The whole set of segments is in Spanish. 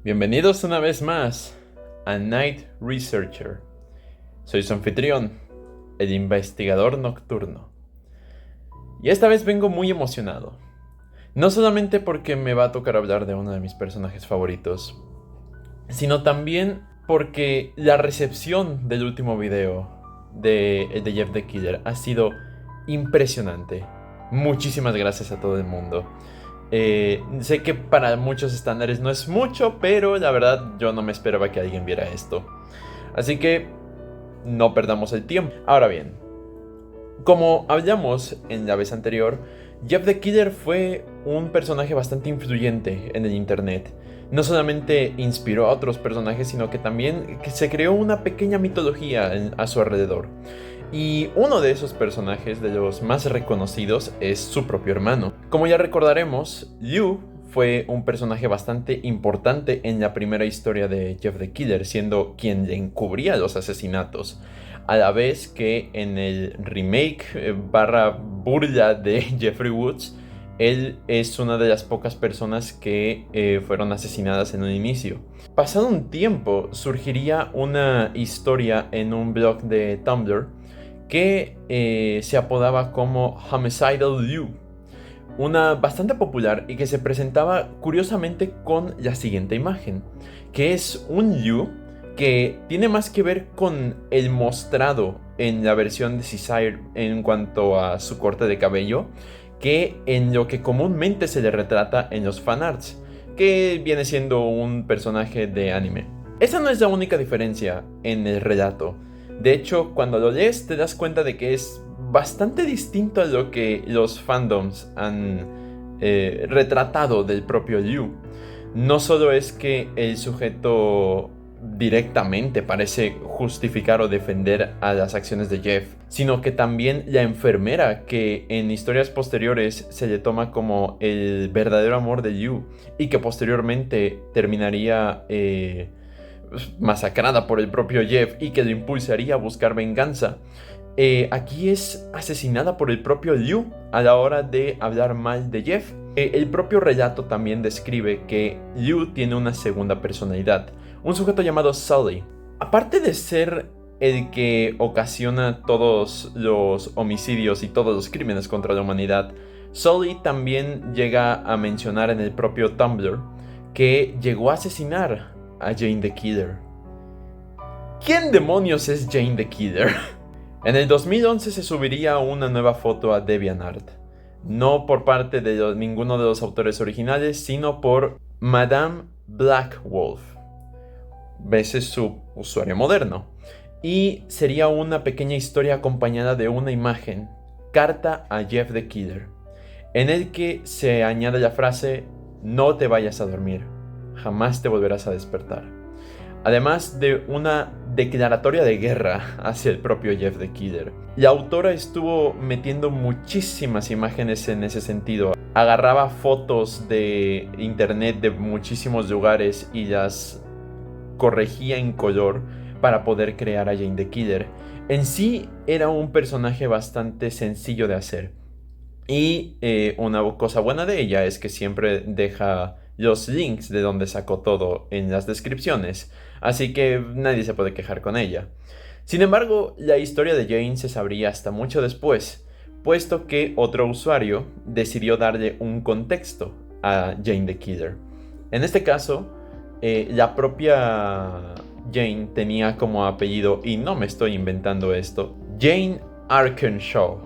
Bienvenidos una vez más a Night Researcher. Soy su anfitrión, el investigador nocturno. Y esta vez vengo muy emocionado. No solamente porque me va a tocar hablar de uno de mis personajes favoritos, sino también porque la recepción del último video de Jeff the Killer ha sido impresionante. Muchísimas gracias a todo el mundo. Sé que para muchos estándares no es mucho, pero la verdad yo no me esperaba que alguien viera esto. Así que no perdamos el tiempo. Ahora bien, como hablamos en la vez anterior, Jeff the Killer fue un personaje bastante influyente en el internet. No solamente inspiró a otros personajes, sino que también se creó una pequeña mitología a su alrededor. Y uno de esos personajes, de los más reconocidos, es su propio hermano. Como ya recordaremos, Liu fue un personaje bastante importante en la primera historia de Jeff the Killer, siendo quien le encubría los asesinatos. A la vez que en el remake barra burla de Jeffrey Woods, él es una de las pocas personas que fueron asesinadas en un inicio. Pasado un tiempo, surgiría una historia en un blog de Tumblr que se apodaba como Homicidal Liu, una bastante popular y que se presentaba curiosamente con la siguiente imagen, que es un Liu que tiene más que ver con el mostrado en la versión de Desire en cuanto a su corte de cabello, que en lo que comúnmente se le retrata en los fanarts, que viene siendo un personaje de anime. Esa no es la única diferencia en el relato. De hecho, cuando lo lees te das cuenta de que es bastante distinto a lo que los fandoms han retratado del propio Liu. No solo es que el sujeto directamente parece justificar o defender a las acciones de Jeff, sino que también la enfermera, que en historias posteriores se le toma como el verdadero amor de Liu y que posteriormente terminaría masacrada por el propio Jeff y que lo impulsaría a buscar venganza, aquí es asesinada por el propio Liu a la hora de hablar mal de Jeff. El propio relato también describe que Liu tiene una segunda personalidad, un sujeto llamado Sully. Aparte de ser el que ocasiona todos los homicidios y todos los crímenes contra la humanidad, Sully también llega a mencionar en el propio Tumblr que llegó a asesinar a Jane the Killer. ¿Quién demonios es Jane the Killer? En el 2011 se subiría una nueva foto a DeviantArt, no por parte de ninguno de los autores originales, sino por Madame Black Wolf. Ese es su usuario moderno. Y sería una pequeña historia acompañada de una imagen, carta a Jeff the Killer, en el que se añade la frase: no te vayas a dormir, jamás te volverás a despertar. Además de una declaratoria de guerra hacia el propio Jeff the Killer. La autora estuvo metiendo muchísimas imágenes en ese sentido. Agarraba fotos de internet de muchísimos lugares y las corregía en color para poder crear a Jane the Killer. En sí era un personaje bastante sencillo de hacer. Y una cosa buena de ella es que siempre deja los links de donde sacó todo en las descripciones, así que nadie se puede quejar con ella. Sin embargo, la historia de Jane se sabría hasta mucho después, puesto que otro usuario decidió darle un contexto a Jane the Killer. En este caso, la propia Jane tenía como apellido, y no me estoy inventando esto, Jane Arkanshaw.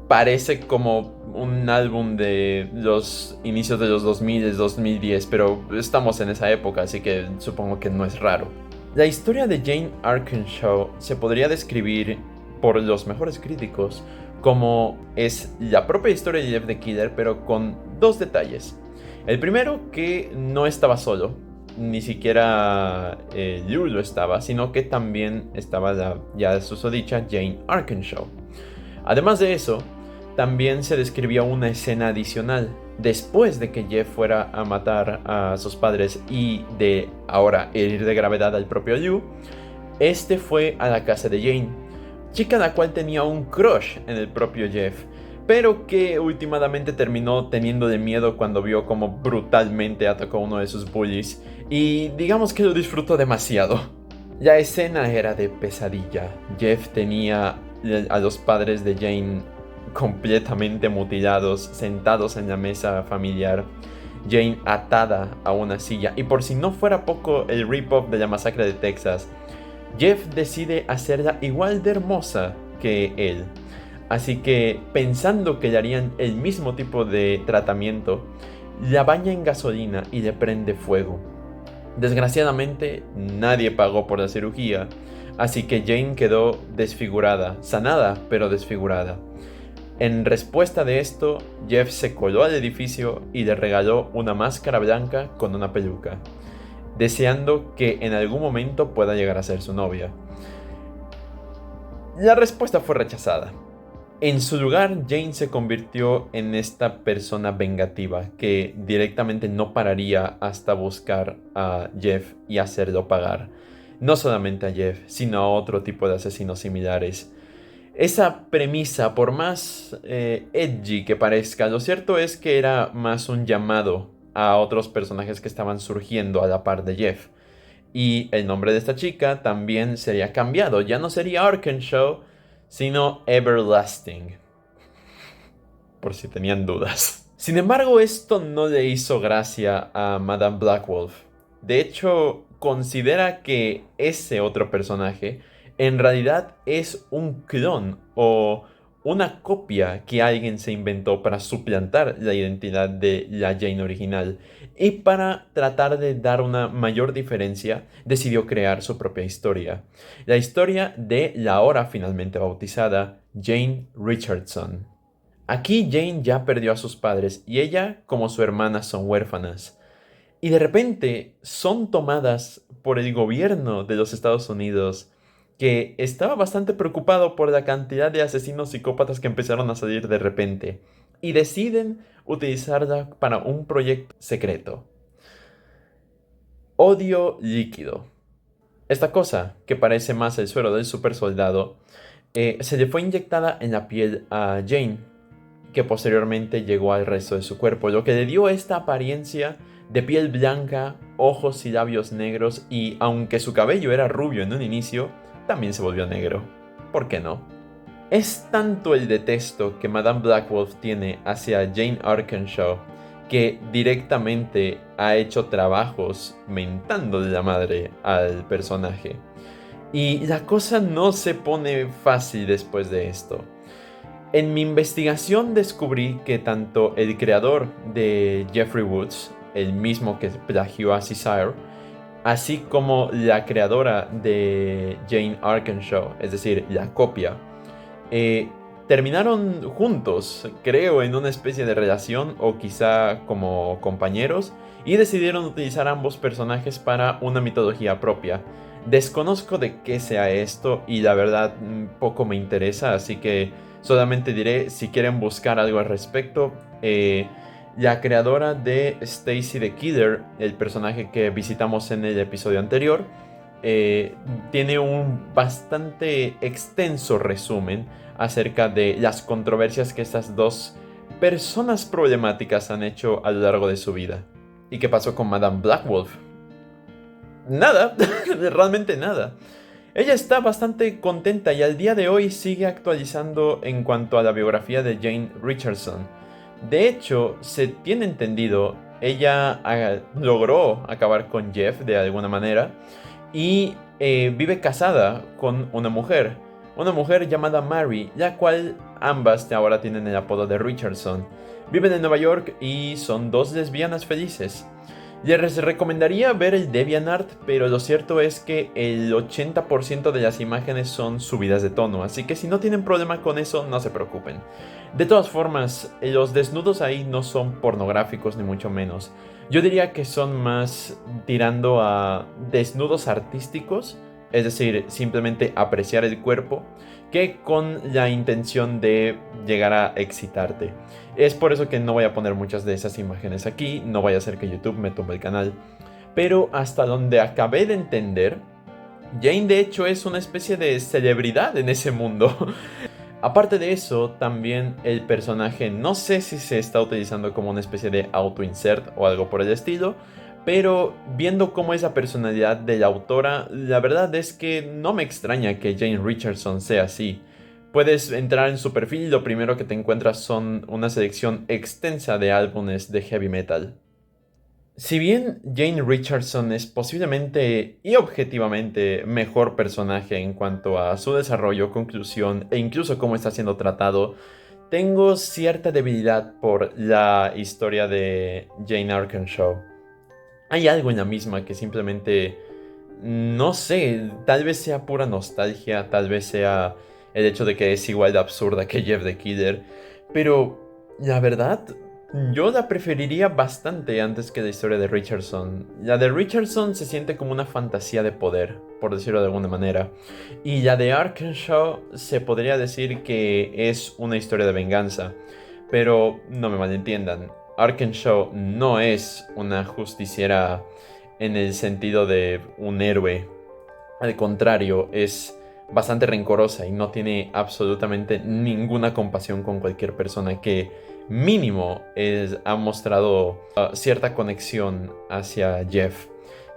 Parece como un álbum de los inicios de los 2000, 2010, pero estamos en esa época, así que supongo que no es raro. La historia de Jane Arkanshaw se podría describir por los mejores críticos como es la propia historia de Jeff the Killer, pero con dos detalles. El primero, que no estaba solo, ni siquiera Liu lo estaba, sino que también estaba la ya susodicha Jane Arkanshaw. Además de eso, también se describía una escena adicional. Después de que Jeff fuera a matar a sus padres y de ahora herir de gravedad al propio Liu, este fue a la casa de Jane, chica la cual tenía un crush en el propio Jeff, pero que últimamente terminó teniéndole miedo cuando vio cómo brutalmente atacó a uno de sus bullies, y digamos que lo disfrutó demasiado. La escena era de pesadilla. Jeff tenía a los padres de Jane completamente mutilados, sentados en la mesa familiar, Jane atada a una silla, y por si no fuera poco el rip-off de la masacre de Texas, Jeff decide hacerla igual de hermosa que él. Así que, pensando que le harían el mismo tipo de tratamiento, la baña en gasolina y le prende fuego. Desgraciadamente, nadie pagó por la cirugía, así que Jane quedó desfigurada, sanada, pero desfigurada. En respuesta de esto, Jeff se coló al edificio y le regaló una máscara blanca con una peluca, deseando que en algún momento pueda llegar a ser su novia. La respuesta fue rechazada. En su lugar, Jane se convirtió en esta persona vengativa que directamente no pararía hasta buscar a Jeff y hacerlo pagar. No solamente a Jeff, sino a otro tipo de asesinos similares. Esa premisa, por más edgy que parezca, lo cierto es que era más un llamado a otros personajes que estaban surgiendo a la par de Jeff. Y el nombre de esta chica también sería cambiado. Ya no sería Arkanshaw, sino Everlasting. Por si tenían dudas. Sin embargo, esto no le hizo gracia a Madame Blackwolf. De hecho, considera que ese otro personaje en realidad es un clon o una copia que alguien se inventó para suplantar la identidad de la Jane original, y para tratar de dar una mayor diferencia decidió crear su propia historia, la historia de la ahora finalmente bautizada Jane Richardson. Aquí Jane ya perdió a sus padres y ella como su hermana son huérfanas. Y de repente son tomadas por el gobierno de los Estados Unidos, que estaba bastante preocupado por la cantidad de asesinos psicópatas que empezaron a salir de repente, y deciden utilizarla para un proyecto secreto. Odio líquido. Esta cosa, que parece más el suero del supersoldado, se le fue inyectada en la piel a Jane, que posteriormente llegó al resto de su cuerpo, lo que le dio esta apariencia de piel blanca, ojos y labios negros, y aunque su cabello era rubio en un inicio, también se volvió negro. ¿Por qué no? Es tanto el detesto que Madame Blackwolf tiene hacia Jane Arkanshaw que directamente ha hecho trabajos mentándole la madre al personaje. Y la cosa no se pone fácil después de esto. En mi investigación descubrí que tanto el creador de Jeffrey Woods, el mismo que plagió a Caesar, así como la creadora de Jane Arkanshaw, es decir, la copia, terminaron juntos, creo, en una especie de relación o quizá como compañeros, y decidieron utilizar ambos personajes para una mitología propia. Desconozco de qué sea esto y la verdad poco me interesa, así que solamente diré, si quieren buscar algo al respecto, la creadora de Stacy the Killer, el personaje que visitamos en el episodio anterior, tiene un bastante extenso resumen acerca de las controversias que estas dos personas problemáticas han hecho a lo largo de su vida. ¿Y qué pasó con Madame Blackwolf? Nada, realmente nada. Ella está bastante contenta y al día de hoy sigue actualizando en cuanto a la biografía de Jane Richardson. De hecho, se tiene entendido, ella logró acabar con Jeff de alguna manera y vive casada con una mujer llamada Mary, la cual ambas ahora tienen el apodo de Richardson. Viven en Nueva York y son dos lesbianas felices. Les recomendaría ver el DeviantArt, pero lo cierto es que el 80% de las imágenes son subidas de tono, así que si no tienen problema con eso, no se preocupen. De todas formas, los desnudos ahí no son pornográficos ni mucho menos. Yo diría que son más tirando a desnudos artísticos, es decir, simplemente apreciar el cuerpo, que con la intención de llegar a excitarte. Es por eso que no voy a poner muchas de esas imágenes aquí, no vaya a ser que YouTube me tumbe el canal. Pero hasta donde acabé de entender, Jane de hecho es una especie de celebridad en ese mundo. Aparte de eso, también el personaje no sé si se está utilizando como una especie de auto-insert o algo por el estilo, pero viendo cómo es la personalidad de la autora, la verdad es que no me extraña que Jane Richardson sea así. Puedes entrar en su perfil y lo primero que te encuentras son una selección extensa de álbumes de heavy metal. Si bien Jane Richardson es posiblemente y objetivamente mejor personaje en cuanto a su desarrollo, conclusión e incluso cómo está siendo tratado, tengo cierta debilidad por la historia de Jane Arkanshaw. Hay algo en la misma que simplemente, no sé, tal vez sea pura nostalgia, tal vez sea el hecho de que es igual de absurda que Jeff the Killer, pero la verdad, yo la preferiría bastante antes que la historia de Richardson. La de Richardson se siente como una fantasía de poder, por decirlo de alguna manera, y la de Arkanshaw se podría decir que es una historia de venganza, pero no me malentiendan. Arkanshaw no es una justiciera en el sentido de un héroe. Al contrario, es bastante rencorosa y no tiene absolutamente ninguna compasión con cualquier persona que mínimo ha mostrado cierta conexión hacia Jeff.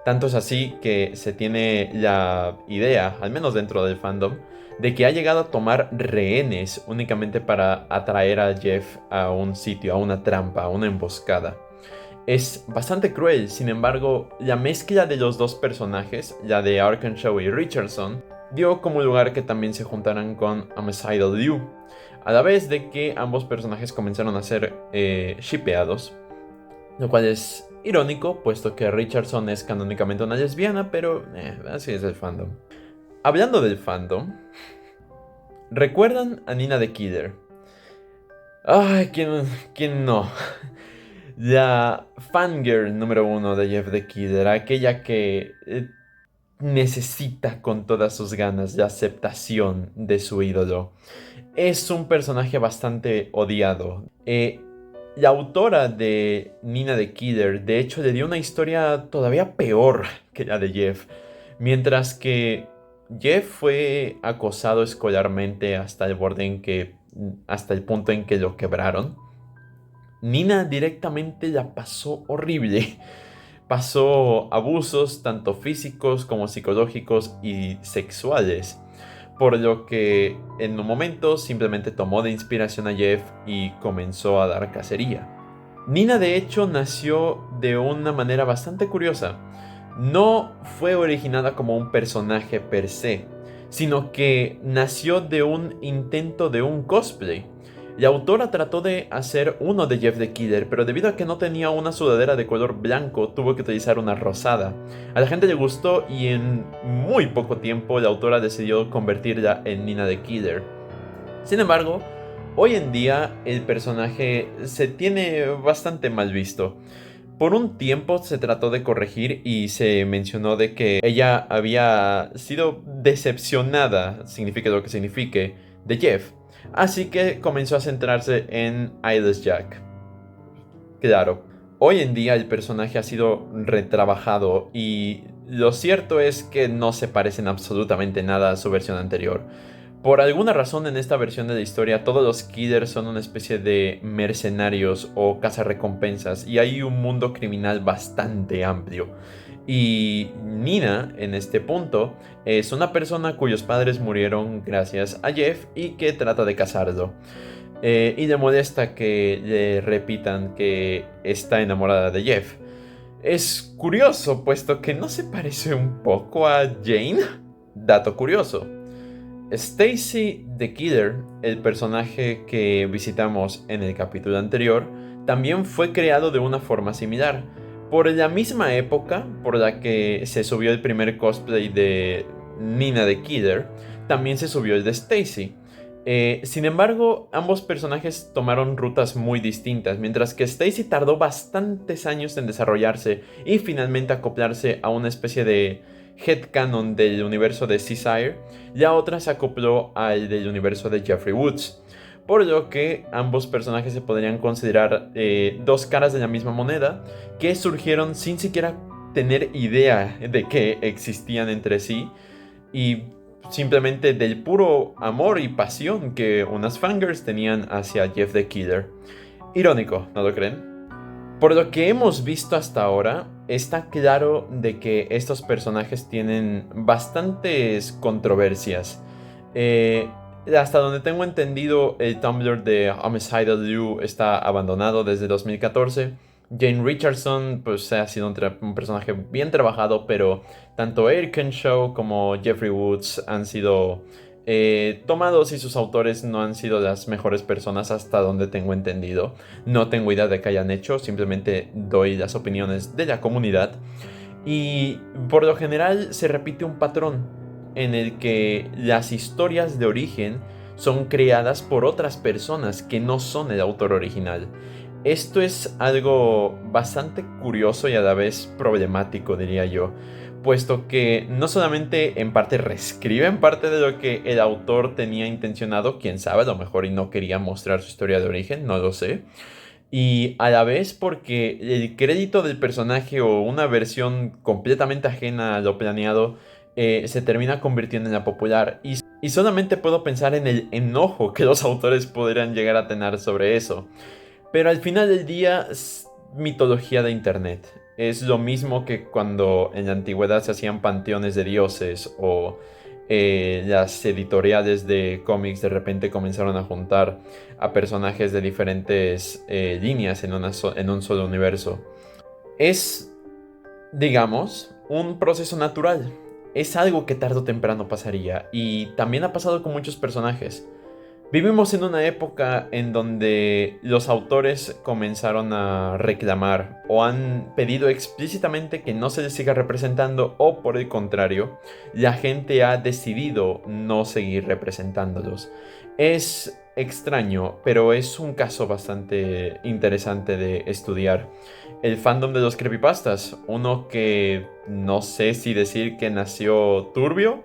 Tanto es así que se tiene la idea, al menos dentro del fandom, de que ha llegado a tomar rehenes únicamente para atraer a Jeff a un sitio, a una trampa, a una emboscada. Es bastante cruel, sin embargo, la mezcla de los dos personajes, la de Arkanshaw y Richardson, dio como lugar que también se juntaran con Homicidal Liu, a la vez de que ambos personajes comenzaron a ser shippeados, lo cual es irónico, puesto que Richardson es canónicamente una lesbiana, pero así es el fandom. Hablando del fandom, ¿recuerdan a Nina the Killer? Ay, ¿quién no? La fangirl número uno de Jeff the Killer, aquella que necesita con todas sus ganas la aceptación de su ídolo. Es un personaje bastante odiado. La autora de Nina the Killer, de hecho, le dio una historia todavía peor que la de Jeff. Mientras que Jeff fue acosado escolarmente hasta el punto en que lo quebraron. Nina directamente la pasó horrible. Pasó abusos tanto físicos como psicológicos y sexuales. Por lo que en un momento simplemente tomó de inspiración a Jeff y comenzó a dar cacería. Nina de hecho nació de una manera bastante curiosa. No fue originada como un personaje per se, sino que nació de un intento de un cosplay. La autora trató de hacer uno de Jeff the Killer, pero debido a que no tenía una sudadera de color blanco, tuvo que utilizar una rosada. A la gente le gustó y en muy poco tiempo la autora decidió convertirla en Nina the Killer. Sin embargo, hoy en día el personaje se tiene bastante mal visto. Por un tiempo se trató de corregir y se mencionó de que ella había sido decepcionada, signifique lo que signifique, de Jeff. Así que comenzó a centrarse en Eyeless Jack. Claro, hoy en día el personaje ha sido retrabajado y lo cierto es que no se parecen absolutamente nada a su versión anterior. Por alguna razón en esta versión de la historia todos los killers son una especie de mercenarios o cazarrecompensas y hay un mundo criminal bastante amplio. Y Nina, en este punto, es una persona cuyos padres murieron gracias a Jeff y que trata de cazarlo. Y le molesta que le repitan que está enamorada de Jeff. Es curioso, puesto que no se parece un poco a Jane. Dato curioso. Stacy the Killer, el personaje que visitamos en el capítulo anterior, también fue creado de una forma similar. Por la misma época por la que se subió el primer cosplay de Nina the Killer, también se subió el de Stacy. Sin embargo, ambos personajes tomaron rutas muy distintas, mientras que Stacy tardó bastantes años en desarrollarse y finalmente acoplarse a una especie de headcanon del universo de Seasire, la otra se acopló al del universo de Jeffrey Woods. Por lo que ambos personajes se podrían considerar dos caras de la misma moneda que surgieron sin siquiera tener idea de que existían entre sí y simplemente del puro amor y pasión que unas fangirls tenían hacia Jeff the Killer. Irónico, ¿no lo creen? Por lo que hemos visto hasta ahora, está claro de que estos personajes tienen bastantes controversias. Hasta donde tengo entendido, el Tumblr de Homicidal You está abandonado desde 2014. Jane Richardson, pues ha sido un personaje bien trabajado, pero tanto Eric Show como Jeffrey Woods han sido tomados y sus autores no han sido las mejores personas hasta donde tengo entendido. No tengo idea de qué hayan hecho, simplemente doy las opiniones de la comunidad. Y por lo general se repite un patrón en el que las historias de origen son creadas por otras personas que no son el autor original. Esto es algo bastante curioso y a la vez problemático, diría yo, puesto que no solamente en parte reescriben parte de lo que el autor tenía intencionado, quién sabe, a lo mejor y no quería mostrar su historia de origen, no lo sé, y a la vez porque el crédito del personaje o una versión completamente ajena a lo planeado se termina convirtiendo en la popular. Y solamente puedo pensar en el enojo que los autores podrían llegar a tener sobre eso. Pero al final del día es mitología de internet. Es lo mismo que cuando en la antigüedad se hacían panteones de dioses o las editoriales de cómics de repente comenzaron a juntar a personajes de diferentes líneas en un solo universo. Es, digamos, un proceso natural. Es algo que tarde o temprano pasaría y también ha pasado con muchos personajes. Vivimos en una época en donde los autores comenzaron a reclamar o han pedido explícitamente que no se les siga representando o por el contrario, la gente ha decidido no seguir representándolos. Es extraño, pero es un caso bastante interesante de estudiar. El fandom de los creepypastas, uno que no sé si decir que nació turbio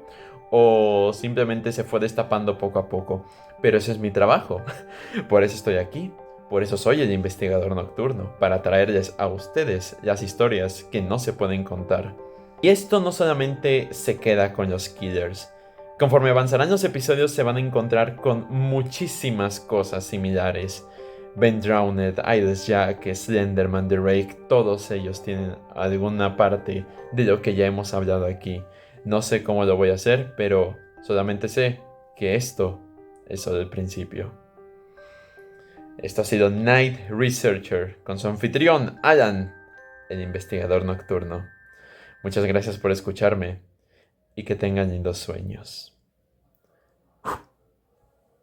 o simplemente se fue destapando poco a poco. Pero ese es mi trabajo. Por eso estoy aquí. Por eso soy el investigador nocturno. Para traerles a ustedes las historias que no se pueden contar. Y esto no solamente se queda con los killers. Conforme avanzarán los episodios se van a encontrar con muchísimas cosas similares. Ben Drowned, Iris Jack, Slenderman, The Rake, todos ellos tienen alguna parte de lo que ya hemos hablado aquí. No sé cómo lo voy a hacer, pero solamente sé que esto es solo el principio. Esto ha sido Night Researcher con su anfitrión, Alan, el investigador nocturno. Muchas gracias por escucharme y que tengan lindos sueños.